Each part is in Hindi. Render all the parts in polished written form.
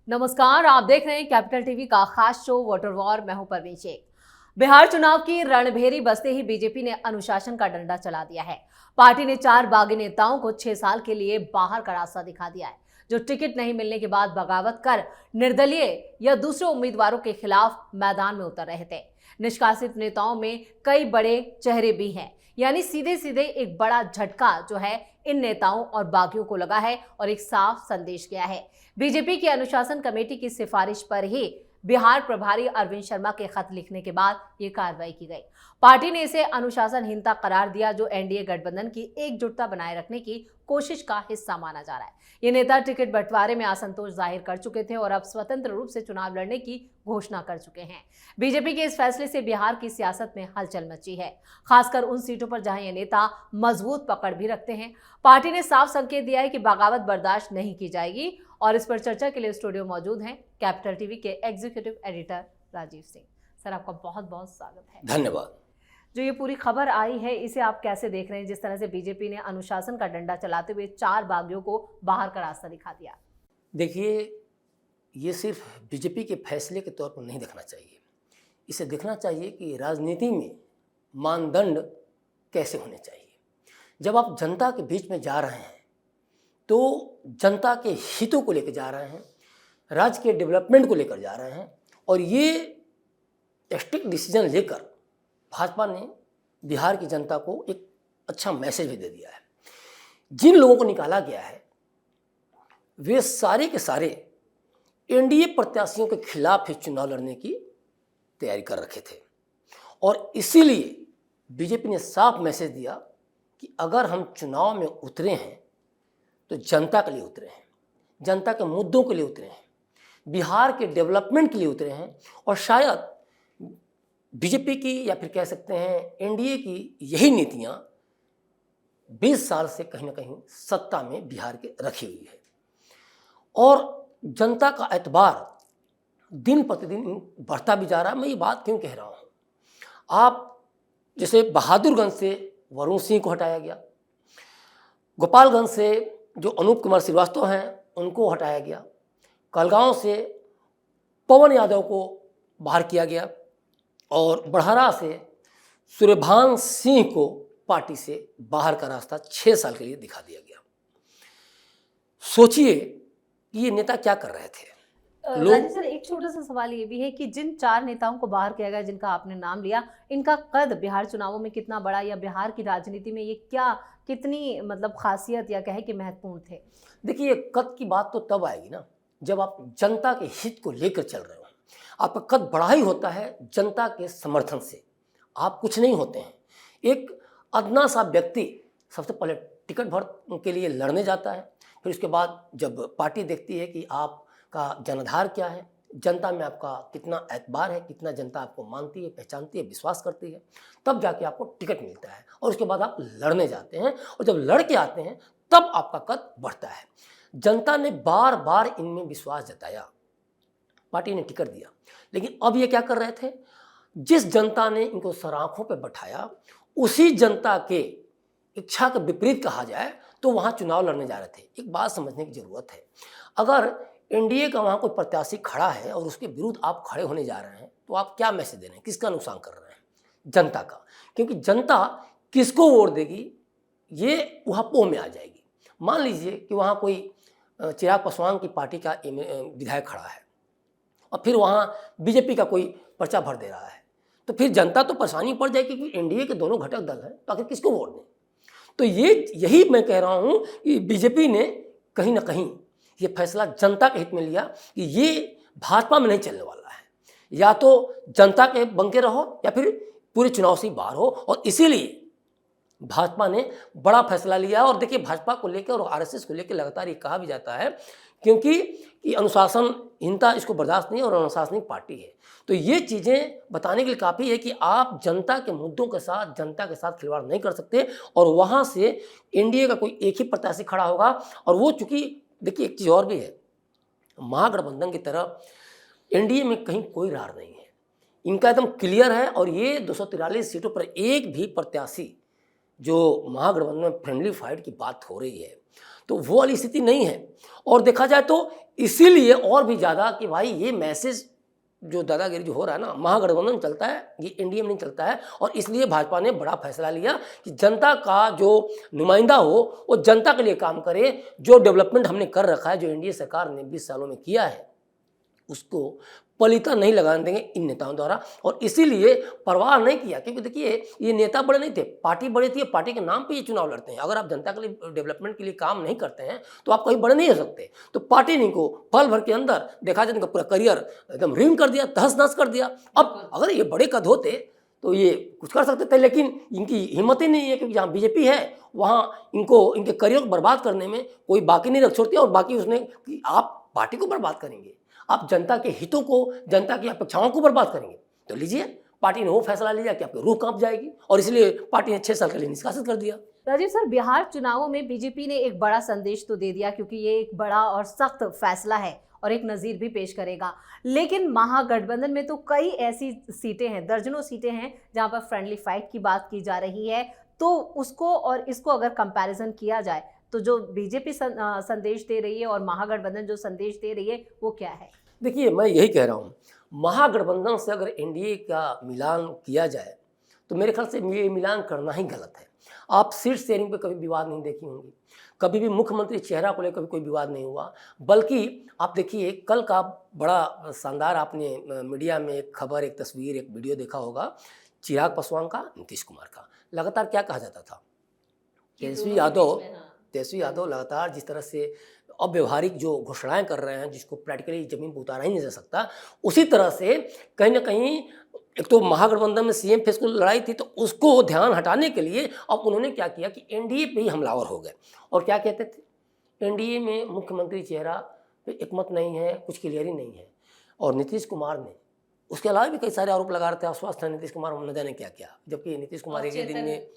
नमस्कार, आप देख रहे हैं कैपिटल टीवी का खास शो वाटर वॉर। मैं हूं परवीन शेख। बिहार चुनाव की रणभेरी बजते ही बीजेपी ने अनुशासन का डंडा चला दिया है। पार्टी ने 4 बागी नेताओं को 6 साल के लिए बाहर का रास्ता दिखा दिया है, जो टिकट नहीं मिलने के बाद बगावत कर निर्दलीय या दूसरे उम्मीदवारों के खिलाफ मैदान में उतर रहे थे। निष्कासित नेताओं में कई बड़े चेहरे भी हैं, यानी सीधे सीधे एक बड़ा झटका जो है इन नेताओं और बागियों को लगा है और एक साफ संदेश गया है। बीजेपी की अनुशासन कमेटी की सिफारिश पर ही बिहार प्रभारी अरविंद शर्मा के खत लिखने के बाद ये कार्रवाई की गई। पार्टी ने इसे अनुशासनहीनता करार दिया, जो एनडीए गठबंधन की एकजुटता बनाए रखने की कोशिश का हिस्सा माना जा रहा है। ये नेता टिकट बंटवारे में असंतोष जाहिर कर चुके थे और अब स्वतंत्र रूप से चुनाव लड़ने की घोषणा कर चुके हैं। बीजेपी के इस फैसले से बिहार की सियासत में हलचल मची है, खासकर उन सीटों पर जहां ये नेता मजबूत पकड़ भी रखते हैं। पार्टी ने साफ संकेत दिया है कि बगावत बर्दाश्त नहीं की जाएगी और इस पर चर्चा के लिए स्टूडियो मौजूद हैं कैपिटल टीवी के executive editor Rajeev Singh. Sir, आपका बहुत बहुत स्वागत है। धन्यवाद। जो ये पूरी खबर आई है, इसे आप कैसे देख रहे हैं, जिस तरह से बीजेपी ने अनुशासन का डंडा चलाते हुए 4 बागियों को बाहर का रास्ता दिखा दिया? देखिए, ये सिर्फ बीजेपी के फैसले के तौर पर नहीं देखना चाहिए। इसे देखना चाहिए कि राजनीति में मानदंड कैसे होने चाहिए। जब आप जनता के बीच में जा रहे हैं तो जनता के हितों को लेकर जा रहे हैं, राज्य के डेवलपमेंट को लेकर जा रहे हैं, और ये स्ट्रिक्ट डिसीजन लेकर भाजपा ने बिहार की जनता को एक अच्छा मैसेज भी दे दिया है। जिन लोगों को निकाला गया है वे सारे के सारे एनडीए प्रत्याशियों के खिलाफ ही चुनाव लड़ने की तैयारी कर रखे थे, और इसीलिए बीजेपी ने साफ मैसेज दिया कि अगर हम चुनाव में उतरे हैं तो जनता के लिए उतरे हैं, जनता के मुद्दों के लिए उतरे हैं, बिहार के डेवलपमेंट के लिए उतरे हैं, और शायद बीजेपी की या फिर कह सकते हैं एनडीए की यही नीतियां 20 साल से कहीं ना कहीं सत्ता में बिहार के रखी हुई है, और जनता का एतबार दिन प्रतिदिन बढ़ता भी जा रहा है। मैं ये बात क्यों कह रहा हूँ, आप जैसे बहादुरगंज से वरुण सिंह को हटाया गया, गोपालगंज से जो अनूप कुमार श्रीवास्तव हैं उनको हटाया गया, कलगांव से पवन यादव को बाहर किया गया, और बढ़ारा से सूर्यभान सिंह को पार्टी से बाहर का रास्ता 6 साल के लिए दिखा दिया गया। सोचिए कि ये नेता क्या कर रहे थे। राजीव सर, एक छोटा सा सवाल ये भी है कि जिन 4 नेताओं को बाहर किया गया, जिनका आपने नाम लिया, इनका कद बिहार चुनावों में कितना बड़ा, या बिहार की राजनीति में ये कितनी मतलब खासियत या कहे कि महत्वपूर्ण थे? देखिए, कद की बात तो तब आएगी ना जब आप जनता के हित को लेकर चल रहे हो। आपका कद बड़ा ही होता है जनता के समर्थन से, आप कुछ नहीं होते हैं। एक अदना सा व्यक्ति सबसे पहले टिकट भर के लिए लड़ने जाता है, फिर उसके बाद जब पार्टी देखती है कि आपका जनाधार क्या है, जनता में आपका कितना एतबार है, कितना जनता आपको मानती है, पहचानती है, विश्वास करती है, तब जाके आपको टिकट मिलता है, और उसके बाद आप लड़ने जाते हैं, और जब लड़ के आते हैं तब आपका कद बढ़ता है। जनता ने बार बार इनमें विश्वास जताया, पार्टी ने टिकट दिया, लेकिन अब ये क्या कर रहे थे, जिस जनता ने इनको सराखों पे बैठाया उसी जनता के इच्छा के विपरीत कहा जाए तो वहाँ चुनाव लड़ने जा रहे थे। एक बात समझने की ज़रूरत है, अगर एनडीए का वहाँ कोई प्रत्याशी खड़ा है और उसके विरुद्ध आप खड़े होने जा रहे हैं तो आप क्या मैसेज दे रहे हैं, किसका नुकसान कर रहे हैं? जनता का। क्योंकि जनता किसको वोट देगी ये वहाँ पोह में आ जाएगी। मान लीजिए कि वहाँ कोई चिराग पासवान की पार्टी का विधायक खड़ा है और फिर वहाँ बीजेपी का कोई पर्चा भर दे रहा है, तो फिर जनता तो परेशानी पड़ जाएगी कि एनडीए के दोनों घटक दल हैं, तो आखिर किसको वोट दें? तो यही मैं कह रहा हूँ कि बीजेपी ने कहीं ना कहीं ये फैसला जनता के हित में लिया कि ये भाजपा में नहीं चलने वाला है, या तो जनता के बंके रहो या फिर पूरे चुनाव से बाहर हो, और इसीलिए भाजपा ने बड़ा फैसला लिया। और देखिए, भाजपा को लेकर और आरएसएस को लेकर लगातार ये कहा भी जाता है क्योंकि अनुशासनहीनता इसको बर्दाश्त नहीं, और अनुशासनिक पार्टी है, तो ये चीज़ें बताने के लिए काफ़ी है कि आप जनता के मुद्दों के साथ, जनता के साथ खिलवाड़ नहीं कर सकते, और वहाँ से एनडीए का कोई एक ही प्रत्याशी खड़ा होगा। और वो चूँकि देखिए, एक चीज़ और भी है, महागठबंधन की तरह एनडीए में कहीं कोई रार नहीं है, इनका एकदम क्लियर है, और ये 243 सीटों पर एक भी प्रत्याशी जो महागठबंधन में फ्रेंडली फाइट की बात हो रही है तो वो वाली स्थिति नहीं है। और देखा जाए तो इसीलिए और भी ज़्यादा कि भाई ये मैसेज जो दादागिरी जो हो रहा है ना, महागठबंधन चलता है, ये एनडीए में नहीं चलता है। और इसलिए भाजपा ने बड़ा फैसला लिया कि जनता का जो नुमाइंदा हो वो जनता के लिए काम करे। जो डेवलपमेंट हमने कर रखा है, जो एनडीए सरकार ने 20 सालों में किया है, उसको पलीता नहीं लगाने देंगे इन नेताओं द्वारा। और इसीलिए परवाह नहीं किया, क्योंकि देखिए ये नेता बड़े नहीं थे, पार्टी बड़ी थी, पार्टी के नाम पे ये चुनाव लड़ते हैं। अगर आप जनता के लिए डेवलपमेंट के लिए काम नहीं करते हैं तो आप कहीं बड़े नहीं हो सकते। तो पार्टी ने इनको पल भर के अंदर देखा जाए इनका पूरा करियर एकदम ऋण कर दिया, तहस नहस कर दिया। अब अगर ये बड़े कद होते तो ये कुछ कर सकते थे, लेकिन इनकी हिम्मत ही नहीं है, क्योंकि जहाँ बीजेपी है वहाँ इनको इनके करियर को बर्बाद करने में कोई बाकी नहीं रख छोड़ती। और बाकी उसने कि आप पार्टी को बर्बाद करेंगे, आप जनता के हितों को, जनता की अपेक्षाओं को बर्बाद करेंगे, तो लीजिए पार्टी ने वो फैसला लिया कि आपकी रूह कांप जाएगी। और इसलिए पार्टी ने 6 साल के लिए निष्कासित कर दिया। राजीव सर, बिहार चुनावों में बीजेपी ने एक बड़ा संदेश तो दे दिया, क्योंकि ये एक बड़ा और सख्त फैसला है और एक नज़ीर भी पेश करेगा। लेकिन महागठबंधन में तो कई ऐसी सीटें हैं, दर्जनों सीटें हैं जहां पर फ्रेंडली फाइट की बात की जा रही है। तो उसको और इसको अगर कंपैरिजन किया जाए तो जो बीजेपी संदेश दे रही है और महागठबंधन जो संदेश दे रही है वो क्या है? देखिए, मैं यही कह रहा हूँ, महागठबंधन से अगर एनडीए का मिलान किया जाए तो मेरे ख्याल से ये मिलान करना ही गलत है। आप सीट शेयरिंग पे कभी विवाद नहीं देखी होंगी, कभी भी मुख्यमंत्री चेहरा को लेकर कोई विवाद नहीं हुआ। बल्कि आप देखिए, कल का बड़ा शानदार आपने मीडिया में एक खबर, एक तस्वीर, एक वीडियो देखा होगा, चिराग पासवान का, नीतीश कुमार का। लगातार क्या कहा जाता था, तेजस्वी यादव लगातार जिस तरह से अव्यवहारिक जो घोषणाएं कर रहे हैं, जिसको प्रैक्टिकली जमीन पर उतारा ही नहीं जा सकता, उसी तरह से कहीं ना कहीं एक तो महागठबंधन में सीएम फेस को लड़ाई थी, तो उसको ध्यान हटाने के लिए अब उन्होंने क्या किया कि एनडीए पे ही हमलावर हो गए। और क्या कहते थे, एनडीए में मुख्यमंत्री चेहरा पे एकमत नहीं है, कुछ क्लियरिंग नहीं है। और नीतीश कुमार ने उसके अलावा भी कई सारे आरोप लगा रहे थे, अस्वस्थ है नीतीश कुमार, न जाने क्या क्या। जबकि नीतीश कुमार एक ही दिन में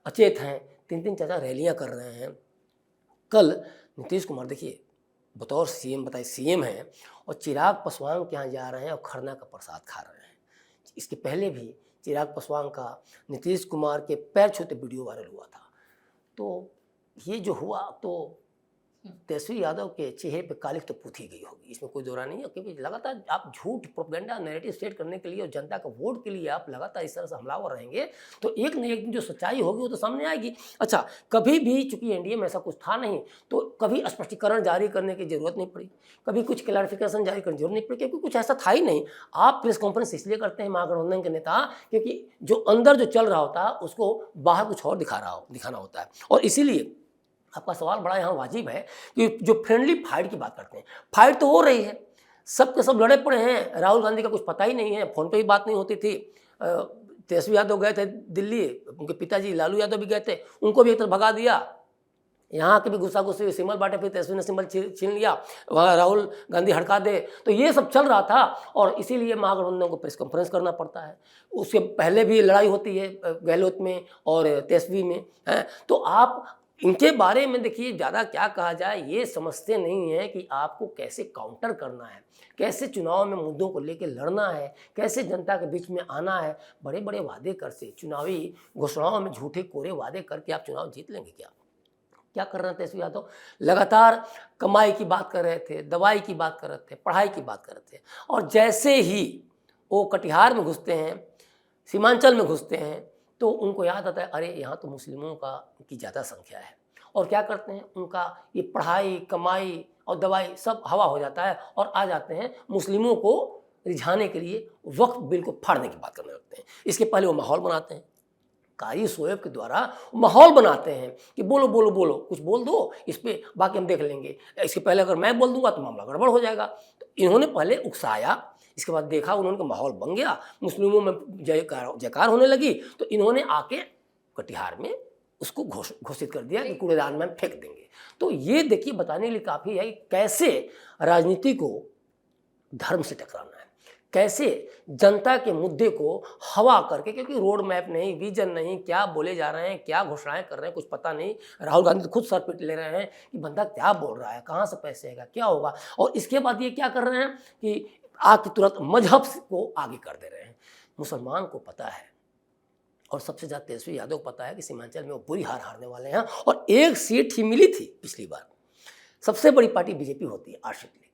अचेत हैं, 3-3 4-4 रैलियाँ कर रहे हैं। कल नीतीश कुमार देखिए बतौर सीएम, बताइए सीएम हैं और चिराग पासवान के यहाँ जा रहे हैं और खरना का प्रसाद खा रहे हैं। इसके पहले भी चिराग पासवान का नीतीश कुमार के पैर छूते वीडियो वायरल हुआ था। तो ये जो हुआ तो तेजस्वी यादव के चेहरे पे कालिख तो पूथी गई होगी, इसमें कोई दो राय नहीं है। क्योंकि लगातार आप झूठ, प्रोपेगेंडा, नैरेटिव सेट करने के लिए और जनता का वोट के लिए आप लगातार इस तरह से हमलावर रहेंगे तो एक न एक दिन जो सच्चाई होगी वो तो सामने आएगी। अच्छा, कभी भी चूंकि एनडीए में ऐसा कुछ था नहीं, तो कभी स्पष्टीकरण जारी करने की जरूरत नहीं पड़ी, कभी कुछ क्लैरिफिकेशन जारी करने की जरूरत नहीं पड़ी, क्योंकि कुछ ऐसा था ही नहीं। आप प्रेस कॉन्फ्रेंस इसलिए करते हैं महागठबंधन के नेता, क्योंकि जो अंदर जो चल रहा होता है उसको बाहर कुछ और दिखाना होता है। और इसीलिए आपका सवाल बड़ा यहाँ वाजिब है कि जो फ्रेंडली फाइट की बात करते हैं, फाइट तो हो रही है, सब के सब लड़े पड़े हैं। राहुल गांधी का कुछ पता ही नहीं है, फोन पे भी बात नहीं होती थी। तेजस्वी यादव गए थे दिल्ली, उनके पिताजी लालू यादव भी गए थे, उनको भी एक तरफ भगा दिया। यहाँ के भी गुस्सा गुस्से सिंबल बांटे, फिर तेजस्वी ने सिंबल छीन लिया, वहाँ राहुल गांधी हड़का दे। तो ये सब चल रहा था और इसीलिए महागठबंधन को प्रेस कॉन्फ्रेंस करना पड़ता है। उसके पहले भी लड़ाई होती है गहलोत में और तेजस्वी में, है। तो आप इनके बारे में देखिए, ज़्यादा क्या कहा जाए, ये समझते नहीं है कि आपको कैसे काउंटर करना है, कैसे चुनाव में मुद्दों को लेकर लड़ना है, कैसे जनता के बीच में आना है। बड़े बड़े वादे कर से, चुनावी घोषणाओं में झूठे कोरे वादे करके आप चुनाव जीत लेंगे क्या कर रहे थे तेजस्वी यादव? लगातार कमाई की बात कर रहे थे, दवाई की बात कर रहे थे, पढ़ाई की बात कर रहे थे। और जैसे ही वो कटिहार में घुसते हैं, सीमांचल में घुसते हैं, तो उनको याद आता है अरे यहाँ तो मुस्लिमों की ज़्यादा संख्या है। और क्या करते हैं, उनका ये पढ़ाई, कमाई और दवाई सब हवा हो जाता है और आ जाते हैं मुस्लिमों को रिझाने के लिए वक्फ बिल को फाड़ने की बात करने लगते हैं। इसके पहले वो माहौल बनाते हैं, कारी शोएब के द्वारा माहौल बनाते हैं कि बोलो बोलो बोलो, कुछ बोल दो इस पर, बाकी हम देख लेंगे। इसके पहले अगर मैं बोल दूंगा तो मामला गड़बड़ हो जाएगा। तो इन्होंने पहले उकसाया, इसके बाद देखा उन्होंने माहौल बन गया, मुस्लिमों में जयकार होने लगी, तो इन्होंने आके कटिहार में उसको घोषित कर दिया कि कूड़ेदान में फेंक देंगे। तो ये देखिए बताने के लिए काफ़ी है कि कैसे राजनीति को धर्म से टकराना है, कैसे जनता के मुद्दे को हवा करके, क्योंकि रोड मैप नहीं, विजन नहीं, क्या बोले जा रहे हैं, क्या घोषणाएं कर रहे हैं, कुछ पता नहीं। राहुल गांधी तो खुद सर पीट ले रहे हैं कि बंदा क्या बोल रहा है, कहाँ से पैसे आएगा, क्या होगा। और इसके बाद ये क्या कर रहे हैं कि आके तुरंत मजहब को आगे कर दे रहे हैं। मुसलमान को पता है और सबसे ज़्यादा तेजस्वी यादव को पता है कि सीमांचल में वो बुरी हार हारने वाले हैं और एक सीट ही मिली थी पिछली बार। सबसे बड़ी पार्टी बीजेपी होती है 8 सीट लेके।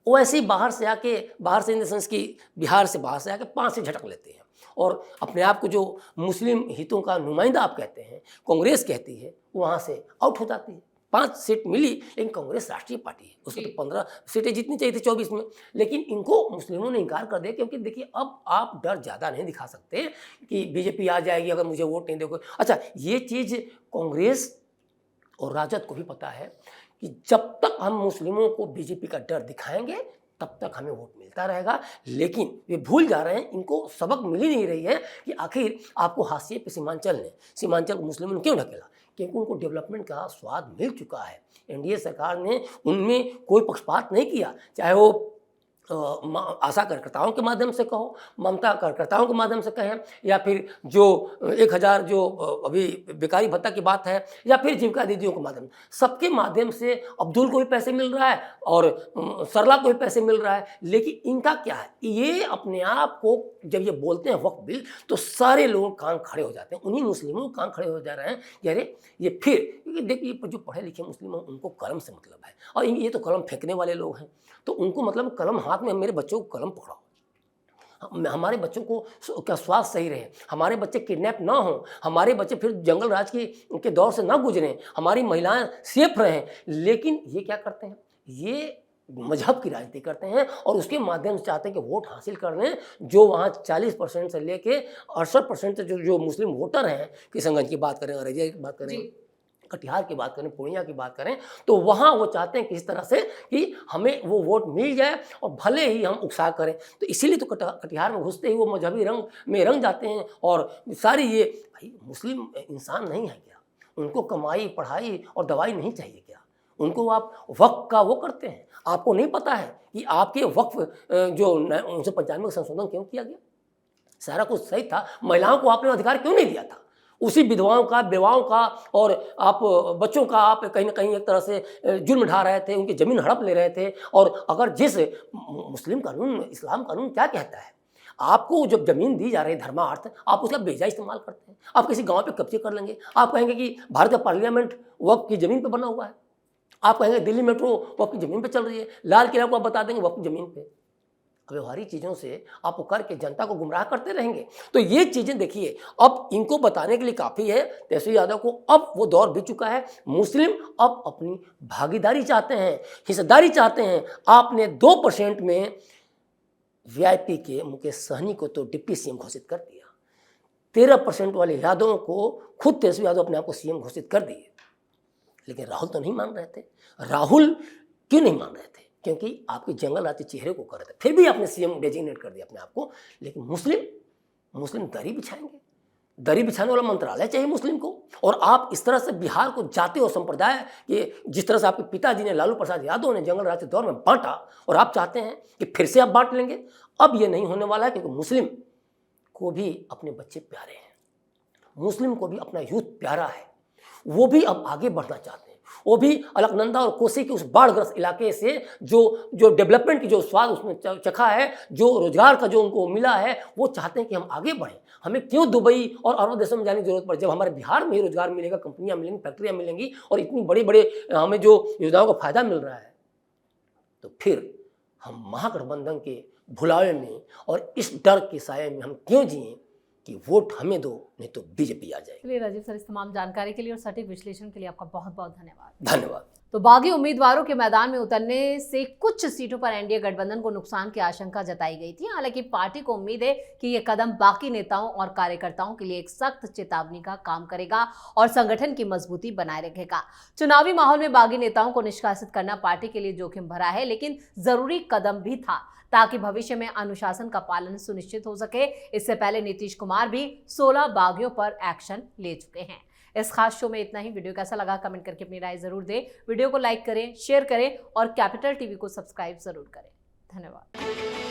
वो ऐसे ही बाहर से इन द सेंस कि बिहार से बाहर से आके 5 से झटक लेते हैं और अपने आप को जो मुस्लिम हितों का नुमाइंदा आप कहते हैं, कांग्रेस कहती है, वहाँ से आउट हो जाती है। 5 सीट मिली, लेकिन कांग्रेस राष्ट्रीय पार्टी है, उसको तो 15 सीटें जीतनी चाहिए थी 24 में, लेकिन इनको मुस्लिमों ने इनकार कर दिया। क्योंकि देखिए, अब आप डर ज़्यादा नहीं दिखा सकते कि बीजेपी आ जाएगी अगर मुझे वोट नहीं दोगे। अच्छा, ये चीज़ कांग्रेस और राजद को भी पता है कि जब तक हम मुस्लिमों को बीजेपी का डर दिखाएंगे तब तक हमें वोट मिलता रहेगा। लेकिन वे भूल जा रहे हैं, इनको सबक मिल ही नहीं रही है कि आखिर आपको हाशिए पे सीमांचल को मुस्लिमों ने क्यों ढकेला, क्योंकि उनको डेवलपमेंट का स्वाद मिल चुका है। एनडीए सरकार ने उनमें कोई पक्षपात नहीं किया, चाहे वो आशा कार्यकर्ताओं के माध्यम से कहो, ममता कार्यकर्ताओं के माध्यम से कहें, या फिर जो 1000 जो अभी बेकारी भत्ता की बात है, या फिर जीविका दीदियों के माध्यम, सबके माध्यम से अब्दुल को भी पैसे मिल रहा है और सरला को भी पैसे मिल रहा है। लेकिन इनका क्या है, ये अपने आप को जब ये बोलते हैं वक्फ बिल, तो सारे लोग कान खड़े हो जाते हैं, उन्हीं मुस्लिमों कान खड़े हो जा रहे हैं कि अरे ये फिर देखिए, जो पढ़े लिखे मुस्लिम हैं उनको कलम से मतलब है, और ये तो कलम फेंकने वाले लोग हैं, तो उनको मतलब कलम हाथ में, मेरे बच्चों को कलम पकड़ाओ, हमारे बच्चों को क्या स्वास्थ्य सही रहे, हमारे बच्चे किडनैप ना हो, हमारे बच्चे फिर जंगल राज के दौर से ना गुजरें, हमारी महिलाएं सेफ रहें। लेकिन ये क्या करते हैं, ये मजहब की राजनीति करते हैं और उसके माध्यम से चाहते हैं कि वोट हासिल कर लें। जो वहाँ 40% से लेके 68% जो मुस्लिम वोटर हैं, किशनगंज की बात करें, अररिया की बात करें, कटिहार की बात करें, पूर्णिया की बात करें, तो वहाँ वो चाहते हैं किस तरह से कि हमें वो वोट मिल जाए और भले ही हम उकसा करें। तो इसीलिए तो कटिहार में घुसते ही वो मजहबी रंग में रंग जाते हैं। और सारी ये भाई मुस्लिम इंसान नहीं है क्या, उनको कमाई, पढ़ाई और दवाई नहीं चाहिए क्या, उनको आप वक्फ का वो करते हैं। आपको नहीं पता है कि आपके वक्फ जो 1995 का संशोधन क्यों किया गया, सारा कुछ सही था, महिलाओं को आपने अधिकार क्यों नहीं दिया था, उसी विधवाओं का, बेवाओं का और आप बच्चों का आप कहीं ना कहीं एक तरह से जुर्म ढा रहे थे, उनकी ज़मीन हड़प ले रहे थे। और अगर जिस मुस्लिम कानून, इस्लाम कानून क्या कहता है, आपको जब ज़मीन दी जा रही है धर्मार्थ, आप उसका बेजा इस्तेमाल करते हैं, आप किसी गांव पे कब्जे कर लेंगे, आप कहेंगे कि भारत का पार्लियामेंट वक्फ की ज़मीन पे बना हुआ है, आप कहेंगे दिल्ली मेट्रो वक्फ की ज़मीन पे चल रही है, लाल किला को आप बता देंगे वक्फ की ज़मीन पे। व्यवहारिक चीज़ों से आप करके जनता को गुमराह करते रहेंगे। तो ये चीज़ें देखिए, अब इनको बताने के लिए काफ़ी है तेजस्वी यादव को, अब वो दौर बीत चुका है। मुस्लिम अब अपनी भागीदारी चाहते हैं, हिस्सेदारी चाहते हैं। आपने 2% में वीआईपी के मुकेश सहनी को तो डिप्टी सीएम घोषित कर दिया, 13% वाले यादवों को खुद तेजस्वी यादव अपने आप को सीएम घोषित कर दिए। लेकिन राहुल तो नहीं मान रहे थे। राहुल क्यों नहीं मान रहे थे? क्योंकि आपके जंगल राज चेहरे को कर रहे थे, फिर भी आपने सीएम डेजिग्नेट कर दिया अपने आप को। लेकिन मुस्लिम दरी बिछाएंगे, दरी बिछाने वाला मंत्रालय चाहिए मुस्लिम को। और आप इस तरह से बिहार को जाति और संप्रदाय के, जिस तरह से आपके पिताजी ने, लालू प्रसाद यादव ने जंगल राज के दौर में बांटा, और आप चाहते हैं कि फिर से आप बांट लेंगे। अब ये नहीं होने वाला है, क्योंकि मुस्लिम को भी अपने बच्चे प्यारे हैं, मुस्लिम को भी अपना यूथ प्यारा है, वो भी अब आगे बढ़ना चाहते हैं। वो भी अलकनंदा और कोसी के उस बाढ़ग्रस्त इलाके से जो डेवलपमेंट की जो स्वाद उसमें चखा है, जो रोजगार का जो उनको मिला है, वो चाहते हैं कि हम आगे बढ़ें। हमें क्यों दुबई और अरब देशों में जाने की जरूरत पड़े, जब हमारे बिहार में ही रोजगार मिलेगा, कंपनियां मिलेंगी, फैक्ट्रियां मिलेंगी, और इतनी बड़े बड़े हमें जो योजनाओं का फायदा मिल रहा है। तो फिर हम महागठबंधन के भुलावे में और इस डर के साये में हम क्यों जिए कि वोट हमें दो, नहीं तो बीजेपी आ जाएगी। चलिए राजीव सर, इस तमाम जानकारी के लिए और सटीक विश्लेषण के लिए आपका बहुत बहुत धन्यवाद। धन्यवाद। तो बागी उम्मीदवारों के मैदान में उतरने से कुछ सीटों पर एनडीए गठबंधन को नुकसान की आशंका जताई गई थी। हालांकि पार्टी को उम्मीद है कि ये कदम बाकी नेताओं और कार्यकर्ताओं के लिए एक सख्त चेतावनी का काम करेगा और संगठन की मजबूती बनाए रखेगा। चुनावी माहौल में बागी नेताओं को निष्कासित करना पार्टी के लिए जोखिम भरा है, लेकिन जरूरी कदम भी था ताकि भविष्य में अनुशासन का पालन सुनिश्चित हो सके। इससे पहले नीतीश कुमार भी 16 बागियों पर एक्शन ले चुके हैं। इस खास शो में इतना ही। वीडियो कैसा लगा कमेंट करके अपनी राय जरूर दें। वीडियो को लाइक करें, शेयर करें और कैपिटल टीवी को सब्सक्राइब जरूर करें। धन्यवाद।